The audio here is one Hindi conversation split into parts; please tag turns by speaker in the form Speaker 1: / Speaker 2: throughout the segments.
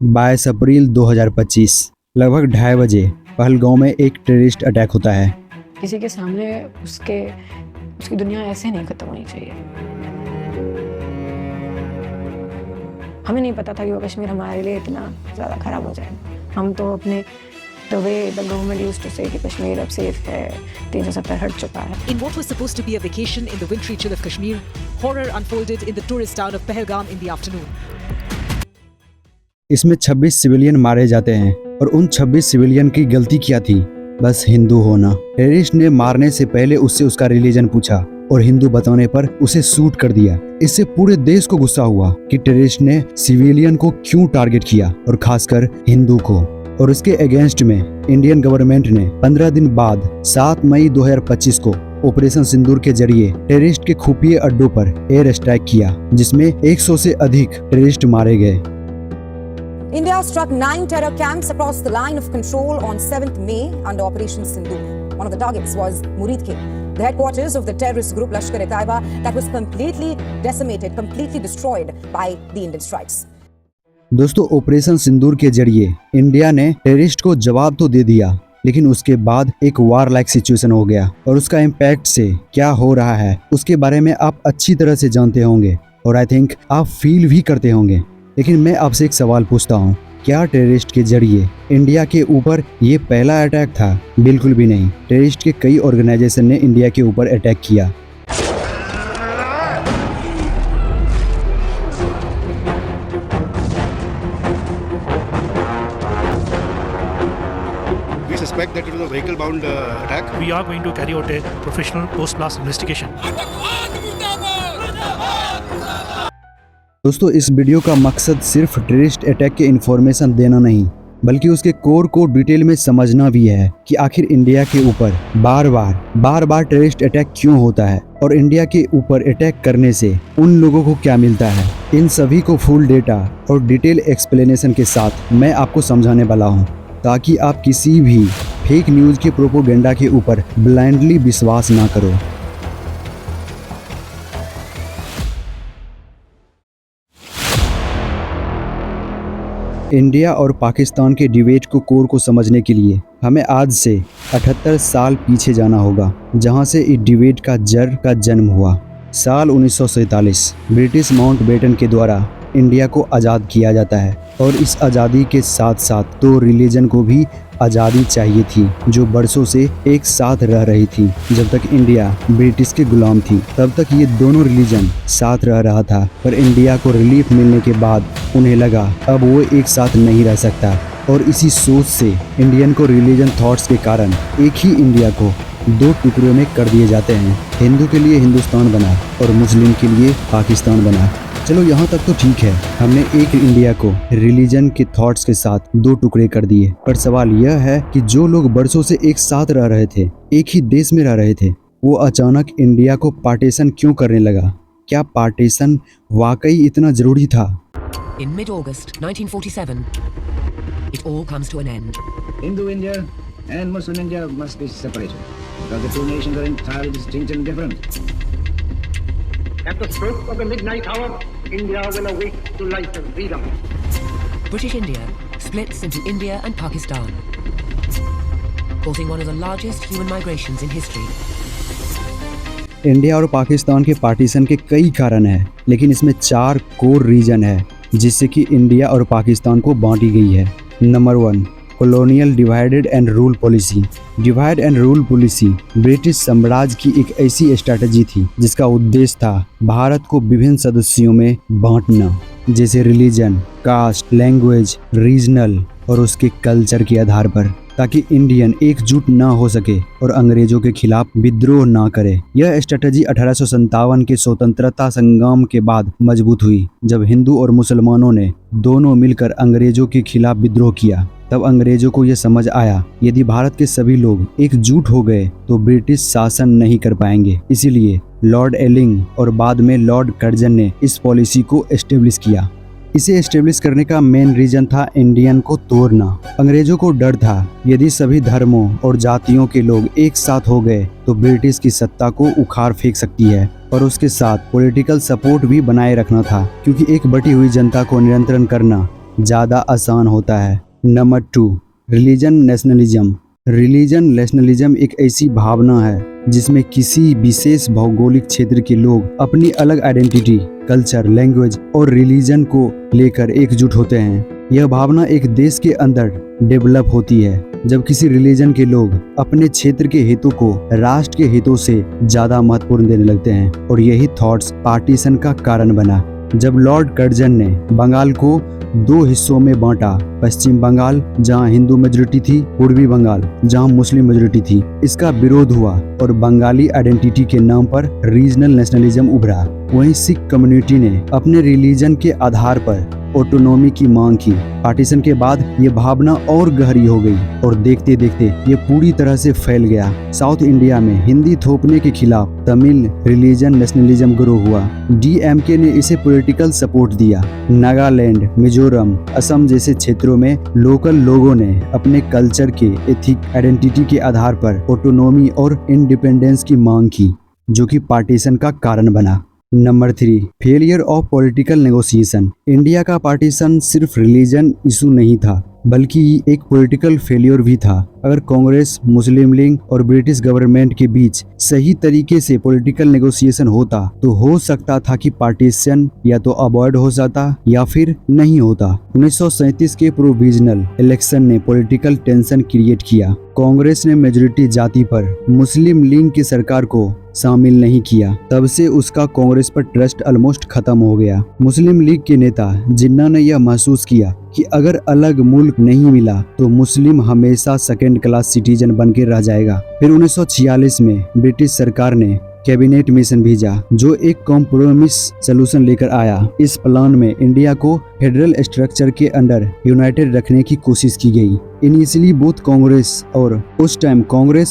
Speaker 1: 22 अप्रैल 2025 लगभग 2:30 बजे पहलगांव में एक टेररिस्ट अटैक होता है।
Speaker 2: किसी के सामने उसकी दुनिया ऐसे नहीं खत्म होनी चाहिए। हमें नहीं पता था कि वो कश्मीर हमारे लिए इतना ज़्यादा खराब हो जाएगा। हम तो अपने the way the government used to say कि कश्मीर अब सेफ है, 370 हट चुका है।
Speaker 3: In what was supposed to be a vacation in the wintry chill of Kashmir, horror unfolded in the tourist town of Pahalgam in the afternoon.
Speaker 1: इसमें 26 सिविलियन मारे जाते हैं और उन 26 सिविलियन की गलती क्या थी? बस हिंदू होना। टेररिस्ट ने मारने से पहले उससे उसका रिलीजन पूछा और हिंदू बताने पर उसे शूट कर दिया। इससे पूरे देश को गुस्सा हुआ कि टेररिस्ट ने सिविलियन को क्यों टारगेट किया और खासकर हिंदू को। और उसके अगेंस्ट में इंडियन गवर्नमेंट ने 15 दिन बाद 7 मई 2025 को ऑपरेशन सिंदूर के जरिए टेररिस्ट के खुफिया अड्डों पर एयर स्ट्राइक किया, जिसमें 100 से अधिक टेररिस्ट मारे गए।
Speaker 4: India struck 9 terror camps across the line of control on 7th May under Operation Sindoor. One of the targets was Murid Khel, the headquarters of the terrorist group Lashkar-e-Taiba that was completely decimated, completely destroyed by the Indian strikes.
Speaker 1: दोस्तों, ऑपरेशन सिंदूर के जरिए इंडिया ने टेररिस्ट को जवाब तो दे दिया, लेकिन उसके बाद एक वार लाइक सिचुएशन हो गया और उसका इम्पैक्ट से क्या हो रहा है उसके बारे में आप अच्छी तरह से जानते होंगे और आई थिंक आप फील भी करते होंगे। लेकिन मैं आपसे एक सवाल पूछता हूँ, क्या टेररिस्ट के जरिए इंडिया के ऊपर ये पहला अटैक था? बिल्कुल भी नहीं। टेररिस्ट के कई ऑर्गेनाइजेशन ने इंडिया के ऊपर अटैक किया।
Speaker 5: We suspect that it was a vehicle-bound attack.
Speaker 6: We are going to carry out a professional post-blast investigation.
Speaker 1: दोस्तों, इस वीडियो का मकसद सिर्फ टेररिस्ट अटैक के इन्फॉर्मेशन देना नहीं, बल्कि उसके कोर को डिटेल में समझना भी है कि आखिर इंडिया के ऊपर बार बार टेररिस्ट अटैक क्यों होता है और इंडिया के ऊपर अटैक करने से उन लोगों को क्या मिलता है। इन सभी को फुल डेटा और डिटेल एक्सप्लेनेशन के साथ मैं आपको समझाने वाला हूँ, ताकि आप किसी भी फेक न्यूज़ के प्रोपोगेंडा के ऊपर ब्लाइंडली विश्वास ना करो। इंडिया और पाकिस्तान के डिबेट को कोर को समझने के लिए हमें आज से 78 साल पीछे जाना होगा, जहां से इस डिबेट का जड़ का जन्म हुआ। साल 1947 ब्रिटिश माउंटबेटन के द्वारा इंडिया को आज़ाद किया जाता है और इस आज़ादी के साथ साथ तो रिलीजन को भी आज़ादी चाहिए थी, जो बरसों से एक साथ रह रही थी। जब तक इंडिया ब्रिटिश के गुलाम थी तब तक ये दोनों रिलीजन साथ रह रहा था, पर इंडिया को रिलीफ मिलने के बाद उन्हें लगा अब वो एक साथ नहीं रह सकता और इसी सोच से इंडियन को रिलीजन थॉट्स के कारण एक ही इंडिया को 2 टुकड़ों में कर दिए जाते हैं। हिंदू के लिए हिंदुस्तान बना और मुस्लिम के लिए पाकिस्तान बना। चलो यहाँ तक तो ठीक है, हमने एक इंडिया को रिलीजन के थॉट्स के साथ 2 टुकड़े कर दिए, पर सवाल यह है कि जो लोग बरसों से एक साथ रह रहे थे, एक ही देश में रह रहे थे, वो अचानक इंडिया को पार्टीशन क्यों करने लगा? क्या पार्टीशन वाकई इतना जरूरी था?
Speaker 7: In mid-August 1947, it all comes to an end.
Speaker 8: Hindu India and Muslim India must be separated because the two nations are entirely distinct and different.
Speaker 9: At the stroke of the midnight hour, India will awake to life and freedom.
Speaker 7: British India splits into India and Pakistan, causing one of the largest human migrations in history.
Speaker 1: India और पाकिस्तान के पार्टीशन के कई कारण हैं, लेकिन इसमें 4 कोर रीजन है जिससे कि इंडिया और पाकिस्तान को बांटी गई है। Number 1, colonial divided and rule policy. Divide and rule policy British साम्राज्य की एक ऐसी स्ट्रैटेजी थी जिसका उद्देश्य था भारत को विभिन्न सदस्यों में बांटना, जैसे रिलीजन, कास्ट, लैंग्वेज, रीजनल और उसके कल्चर के आधार पर, ताकि इंडियन एकजुट ना हो सके और अंग्रेजों के खिलाफ विद्रोह ना करे। यह स्ट्रेटजी 1857 के स्वतंत्रता संग्राम के बाद मजबूत हुई, जब हिंदू और मुसलमानों ने दोनों मिलकर अंग्रेजों के खिलाफ विद्रोह किया। तब अंग्रेजों को यह समझ आया, यदि भारत के सभी लोग एकजुट हो गए तो ब्रिटिश शासन नहीं कर पाएंगे। इसीलिए लॉर्ड एलिंग और बाद में लॉर्ड कर्जन ने इस पॉलिसी को एस्टेब्लिश किया। इसे एस्टेब्लिश करने का मेन रीजन था इंडियन को तोड़ना। अंग्रेजों को डर था, यदि सभी धर्मों और जातियों के लोग एक साथ हो गए तो ब्रिटिश की सत्ता को उखाड़ फेंक सकती है, और उसके साथ पॉलिटिकल सपोर्ट भी बनाए रखना था, क्योंकि एक बटी हुई जनता को नियंत्रण करना ज़्यादा आसान होता है। Number 2, religion nationalism. Religion nationalism एक ऐसी भावना है जिसमें किसी विशेष भौगोलिक क्षेत्र के लोग अपनी अलग आइडेंटिटी, कल्चर, लैंग्वेज और रिलीजन को लेकर एकजुट होते हैं। यह भावना एक देश के अंदर डेवलप होती है जब किसी रिलीजन के लोग अपने क्षेत्र के हितों को राष्ट्र के हितों से ज्यादा महत्वपूर्ण देने लगते हैं, और यही थॉट्स पार्टीशन का कारण बना। जब लॉर्ड कर्जन ने बंगाल को 2 हिस्सों में बांटा, पश्चिम बंगाल जहां हिंदू मेजोरिटी थी, पूर्वी बंगाल जहां मुस्लिम मेजोरिटी थी, इसका विरोध हुआ और बंगाली आइडेंटिटी के नाम पर रीजनल नेशनलिज्म उभरा। वहीं सिख कम्युनिटी ने अपने रिलीजन के आधार पर ऑटोनॉमी की मांग की। पार्टीशन के बाद ये भावना और गहरी हो गई और देखते देखते ये पूरी तरह से फैल गया। साउथ इंडिया में हिंदी थोपने के खिलाफ तमिल रिलीजन नेशनलिज्म ग्रो हुआ। DMK ने इसे पॉलिटिकल सपोर्ट दिया। नागालैंड, मिजोरम, असम जैसे क्षेत्रों में लोकल लोगों ने अपने कल्चर के एथिक आइडेंटिटी के आधार पर ऑटोनॉमी और इंडिपेंडेंस की मांग की, जो कि पार्टीशन का कारण बना। Number 3, failure of political negotiation. India का पार्टीशन सिर्फ रिलीजन इशू नहीं था, बल्कि एक पॉलिटिकल फेलियर भी था। अगर कांग्रेस, मुस्लिम लीग और ब्रिटिश गवर्नमेंट के बीच सही तरीके से पॉलिटिकल नेगोशिएशन होता तो हो सकता था कि पार्टीशन या तो अवॉइड हो जाता या फिर नहीं होता। 1937 के प्रोविजनल इलेक्शन ने पॉलिटिकल टेंशन क्रिएट किया। कांग्रेस ने मेजॉरिटी जाति पर मुस्लिम लीग की सरकार को शामिल नहीं किया। तब से उसका कांग्रेस पर ट्रस्ट ऑलमोस्ट खत्म हो गया। मुस्लिम लीग के नेता जिन्ना ने यह महसूस किया कि अगर अलग मुल्क नहीं मिला तो मुस्लिम हमेशा सेकेंड क्लास सिटीजन बन के रह जाएगा। फिर 1946 में ब्रिटिश सरकार ने कैबिनेट मिशन भेजा, जो एक कॉम्प्रोमिस सलूशन लेकर आया। इस प्लान में इंडिया को फेडरल स्ट्रक्चर के अंडर यूनाइटेड रखने की कोशिश की गई। इनिशियली बोथ कांग्रेस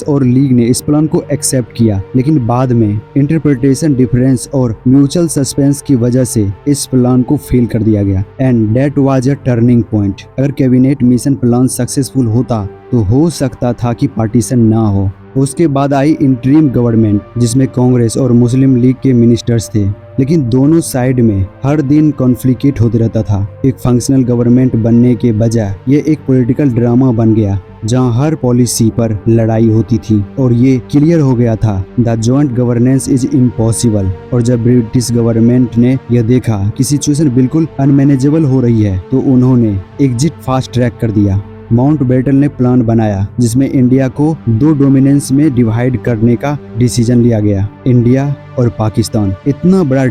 Speaker 1: और लीग ने इस प्लान को एक्सेप्ट किया, लेकिन बाद में इंटरप्रिटेशन डिफरेंस और म्यूचुअल सस्पेंस की वजह से इस प्लान को फेल कर दिया गया। And that was a turning point. अगर कैबिनेट मिशन प्लान सक्सेसफुल होता तो हो सकता था कि पार्टीशन ना हो। उसके बाद आई इंटरिम गवर्नमेंट, जिसमें कांग्रेस और मुस्लिम लीग के मिनिस्टर्स थे, लेकिन दोनों साइड में हर दिन कॉन्फ्लिक्ट होते रहता था। एक फंक्शनल गवर्नमेंट बनने के बजाय ये एक पॉलिटिकल ड्रामा बन गया, जहां हर पॉलिसी पर लड़ाई होती थी और ये क्लियर हो गया था the joint governance is impossible. और जब ब्रिटिश गवर्नमेंट ने यह देखा कि सिचुएशन बिल्कुल अनमैनेजेबल हो रही है, तो उन्होंने एग्जिट फास्ट ट्रैक कर दिया। माउंटबेटन ने प्लान बनाया जिसमें इंडिया को 2 डोमिनेंस में डिवाइड करने का डिसीजन लिया गया, इंडिया और पाकिस्तान। इतना बड़ा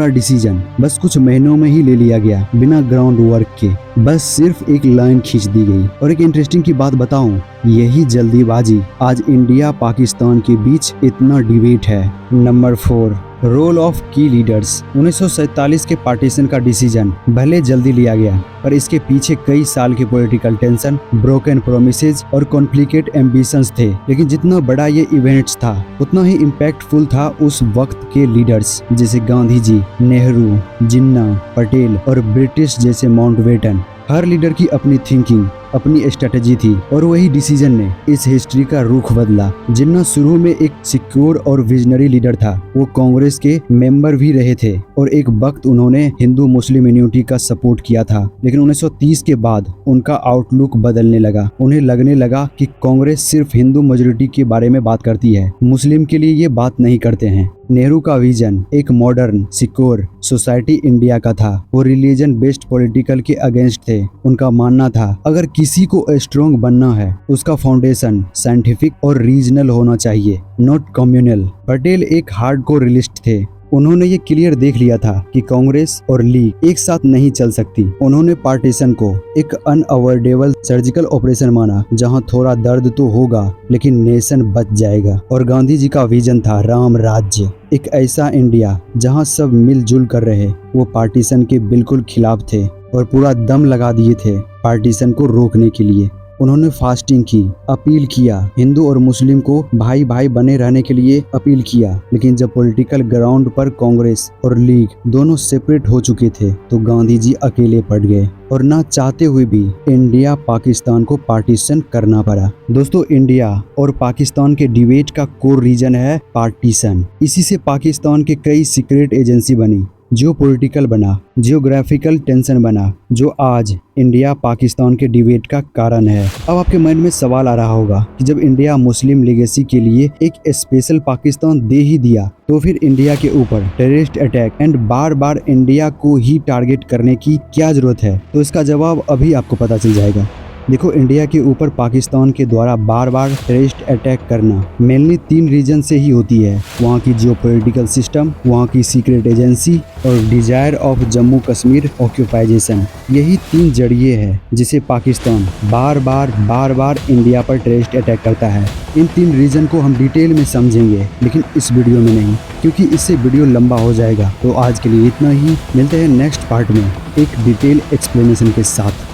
Speaker 1: डिसीजन बस कुछ महीनों में ही ले लिया गया, बिना ग्राउंड वर्क के। बस सिर्फ एक लाइन खींच दी गई। और एक इंटरेस्टिंग की बात बताऊं, यही जल्दीबाजी आज इंडिया पाकिस्तान के बीच इतना डिबेट है। नंबर 4, रोल ऑफ की लीडर्स। 1947 के पार्टीशन का डिसीजन भले जल्दी लिया गया, पर इसके पीछे कई साल के पॉलिटिकल टेंशन, ब्रोकन प्रोमिसेस और कॉन्फ्लिक्टेड एम्बिशंस थे। लेकिन जितना बड़ा ये इवेंट्स था, उतना ही इम्पैक्टफुल था उस वक्त के लीडर्स, जैसे गांधी जी, नेहरू, जिन्ना, पटेल और ब्रिटिश जैसे माउंटबेटन। हर लीडर की अपनी थिंकिंग, अपनी स्ट्रेटेजी थी, और वही डिसीजन ने इस हिस्ट्री का रुख बदला। जिन्ना शुरू में एक सिक्योर और विजनरी लीडर था। वो कांग्रेस के मेंबर भी रहे थे और एक वक्त उन्होंने हिंदू मुस्लिम यूनिटी का सपोर्ट किया था। लेकिन 1930 के बाद उनका आउटलुक बदलने लगा। उन्हें लगने लगा कि कांग्रेस सिर्फ हिंदू मेजॉरिटी के बारे में बात करती है, मुस्लिम के लिए ये बात नहीं करते हैं। नेहरू का विजन एक मॉडर्न सिक्योर सोसाइटी इंडिया का था। वो रिलीजन बेस्ड पॉलिटिकल के अगेंस्ट थे। उनका मानना था अगर किसी को स्ट्रॉन्ग बनना है, उसका फाउंडेशन साइंटिफिक और रीजनल होना चाहिए, नॉट कम्युनल। पटेल एक हार्डकोर रियलिस्ट थे। उन्होंने ये क्लियर देख लिया था कि कांग्रेस और लीग एक साथ नहीं चल सकती। उन्होंने पार्टीशन को एक अनअवॉइडेबल सर्जिकल ऑपरेशन माना, जहां थोड़ा दर्द तो होगा लेकिन नेशन बच जाएगा। और गांधी जी का विजन था राम राज्य, एक ऐसा इंडिया जहां सब मिलजुल कर रहे। वो पार्टीशन के बिल्कुल खिलाफ थे और पूरा दम लगा दिए थे पार्टीशन को रोकने के लिए। उन्होंने फास्टिंग की, अपील किया, हिंदू और मुस्लिम को भाई भाई बने रहने के लिए अपील किया। लेकिन जब पॉलिटिकल ग्राउंड पर कांग्रेस और लीग दोनों सेपरेट हो चुके थे, तो गांधी जी अकेले पड़ गए और ना चाहते हुए भी इंडिया पाकिस्तान को पार्टीशन करना पड़ा। दोस्तों, इंडिया और पाकिस्तान के डिबेट का कोर रीजन है पार्टीशन। इसी से पाकिस्तान के कई सीक्रेट एजेंसी बनी, जो पॉलिटिकल बना, जियोग्राफिकल टेंशन बना, जो आज इंडिया पाकिस्तान के डिबेट का कारण है। अब आपके मन में सवाल आ रहा होगा कि जब इंडिया मुस्लिम लीगेसी के लिए एक स्पेशल पाकिस्तान दे ही दिया तो फिर इंडिया के ऊपर terrorist attack and bar bar India को ही टारगेट करने की क्या जरूरत है? तो इसका जवाब अभी आपको पता चल जाएगा। देखो, इंडिया के ऊपर पाकिस्तान के द्वारा बार बार टेररिस्ट अटैक करना मेनली 3 रीजन से ही होती है। वहाँ की जियोपॉलिटिकल सिस्टम, वहाँ की सीक्रेट एजेंसी और डिजायर ऑफ जम्मू कश्मीर ऑक्यूपाइजेशन। यही 3 जरिए है जिसे पाकिस्तान बार बार इंडिया पर टेररिस्ट अटैक करता है। इन 3 रीजन को हम डिटेल में समझेंगे, लेकिन इस वीडियो में नहीं, क्योंकि इससे वीडियो लंबा हो जाएगा। तो आज के लिए इतना ही, मिलते हैं नेक्स्ट पार्ट में एक डिटेल एक्सप्लेनेशन के साथ।